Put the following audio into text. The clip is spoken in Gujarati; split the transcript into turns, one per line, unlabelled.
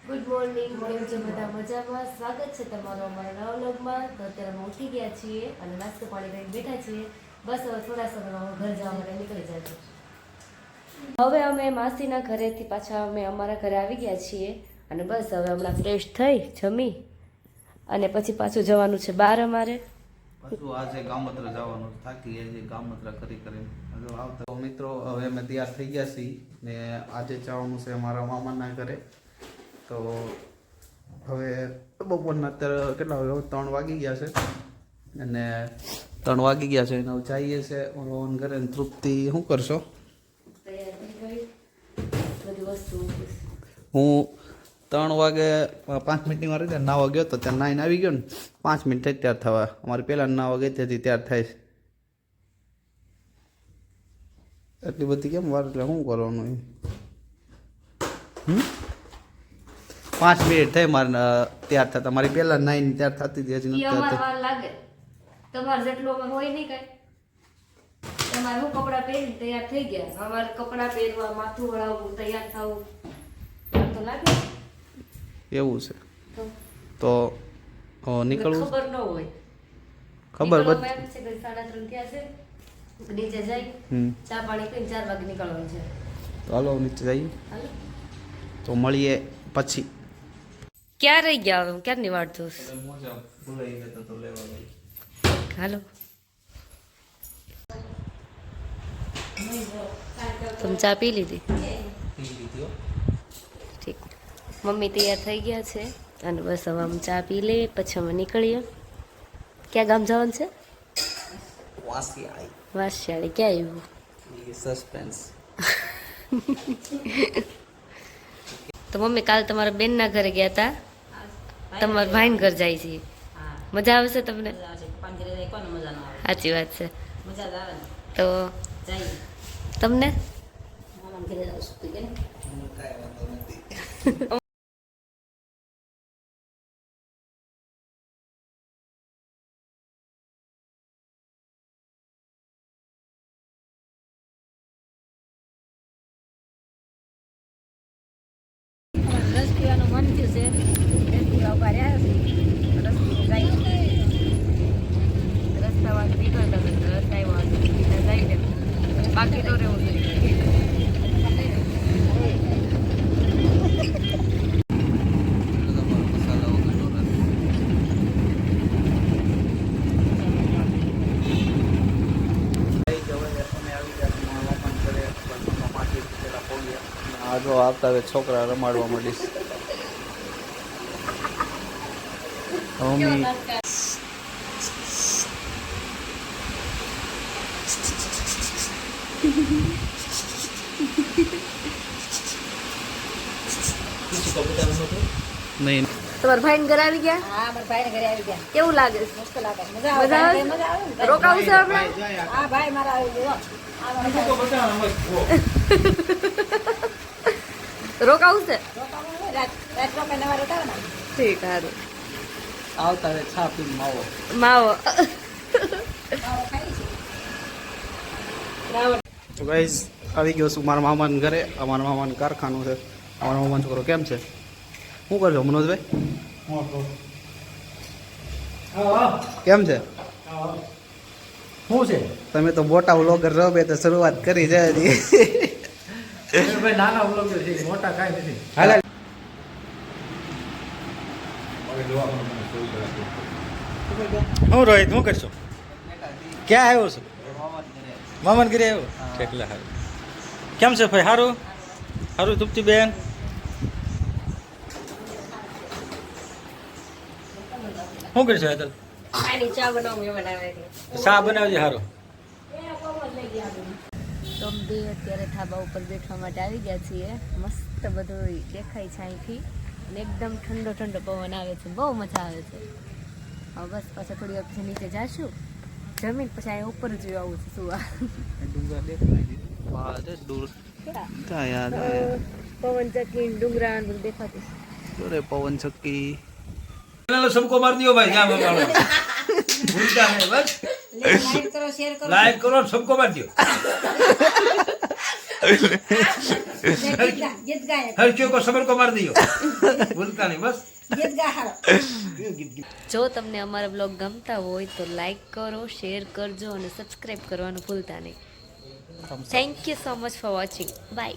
ગુડ મોર્નિંગ, કેમ છો બધા મજામાં? સ્વાગત છે તમારું અમારા નવા વ્લોગમાં. તો અત્યારે અમે ઉઠી ગયા છીએ અને નાસ્તો પાણી કરીને બેઠા છીએ. બસ હવે થોડા સમયમાં ઘર જવા માટે નીકળી જશે. હવે અમે માસીના ઘરેથી પાછા અમે અમારા ઘરે આવી ગયા છીએ અને બસ હવે હમણાં ફ્રેશ થઈ જમી અને પછી પાછું જવાનું છે બહાર અમારે.
પાછું આજે ગામત્રા જવાનું થાકી ગયા છે ગામત્રા કરીને હવે આવતા મિત્રો. હવે અમે તૈયાર થઈ ગયા છીએ ને આજે જવાનું છે મારા મામાના ઘરે. તો હવે બપોરના અત્યારે કેટલા વાગે 3 વાગી ગયા છે અને 3 વાગી ગયા છે અને જઈએ છે ઓન ઘરે. તૃપ્તિ શું કરશો? હું 3 વાગે 5 મિનિટની વાર નાવા ગયો તો ત્યાં નાઈને આવી ગયો ને 5 મિનિટ થઈ તૈયાર થવા. અમારે પહેલાં નાવા ગઈ ત્યાંથી તૈયાર થાય છે. એટલી બધી કેમ વાર? એટલે શું કરવાનું? 5 મિનિટ થઈ મારે તૈયાર થતા. મારી પહેલાં નાઈને તૈયાર થતી હતી, હજી નથી
વાર લાગે. તમારે જેટલું અમારે હોય નહીં કઈ. તમારે હું કપડાં પહેરીને તૈયાર થઈ ગયા. અમારે કપડાં પહેરવા, માથું વળાવવું, તૈયાર થવું તો લાગે.
એવું છે તો નીકળવું
ખબર ન હોય.
ખબર
એમ છે કે 3:30 થયા છે. નીચે જઈ ચા પાણી પીને 4 વાગે નીકળવાનું છે.
તો હાલો નીચે જઈએ.
હાલો
તો મળીએ પછી.
ક્યાં રહી ગયા હવે? ક્યારની વાટ જોઉં? હાલો તમે ચા પી લીધી? ઠીક. મમ્મી તૈયાર થઈ ગયા છે અને બસ હવે અમે ચા પી લઈએ પછી અમે નીકળીએ. ક્યાં ગામ જવાનું છે? વાસિયાળી. ક્યાં આવ્યું?
સસ્પેન્સ.
તો મમ્મી કાલ તમારા બેનના ઘરે ગયા હતા, તમારા ભાઈના ઘર જાય છે. મજા આવે છે તમને? સાચી વાત છે. તો તમને રસ પીવાનું મન થયું છે. રસ્તામાં નીકળતા રસ્તા જાય બાકી તો રહેવું જોઈએ.
જો આવતા હવે છોકરા રમાડવા માંડીશ. નહીં
તમારા ભાઈ ઘરે આવી ગયા?
હા, મારા ભાઈને ઘરે આવી ગયા.
કેવું લાગે?
મસ્ત લાગે. મજા આવે ને?
રોકાવું છે હમણાં?
હા, ભાઈ મારા આવી ગયો.
રોકાવું છે?
રાત રોકાઈને નવા રોકાવે ને.
ઠીક, સારું.
આવતા હવે છા પીને માવો.
માવો.
તો ગાઈઝ આવી ગયો છું મારા મામાના ઘરે. અમારા મામાનું કારખાનું છે. અમારા મામાનો છોકરો કેમ છે? શું કરશો મનોજભાઈ? કેમ છે?
શું છે?
તમે તો મોટા વ્લોગર રહો બે તો શરૂઆત કરી છે હજી.
ભાઈ નાના વ્લોગર છે, મોટા કાંઈ નથી.
હાલ
હું રોહિત શું કરશો? ક્યાં આવ્યો છું? મામાન ઘરે આવ્યો? કેટલા સારું. કેમ છે ભાઈ? સારું સારું. તૃપ્તિ બેન શું કરશો? હેતલ
ચા બનાવું બનાવે.
ચા બનાવજે. સારું.
તો બે અત્યારે ધાબા ઉપર બેઠવા માટે આવી ગયા છીએ. મસ્ત બધું દેખાય છે અહીંથી અને એકદમ ઠંડો ઠંડો પવન આવે છે. બહુ મજા આવે છે. હવે બસ પાછા થોડી વાર પછી નીચે જાશું, જમીન પછી અહીં ઉપર જ આવું છે સુવા.
ડુંગર દેખાય દૂર.
પવન ચક્કી ડુંગરા બધું દેખાતું
છે. પવન ચક્કી
सबको मार दियो भाई. क्या मारो भूलता है बस.
લાઈક કરો, શેર કરો.
लाइक करो, सबको मार दियो.
ગીત ગાય
हर चीज को सबर को मार दियो बोलता नहीं बस
ગીત ગા હારો
જો તમને અમારા બ્લોગ ગમતા હોય તો લાઈક કરો, શેર કરજો અને સબસ્ક્રાઈબ કરવાનું ભૂલતા નહીં. Thank you so much for watching. By.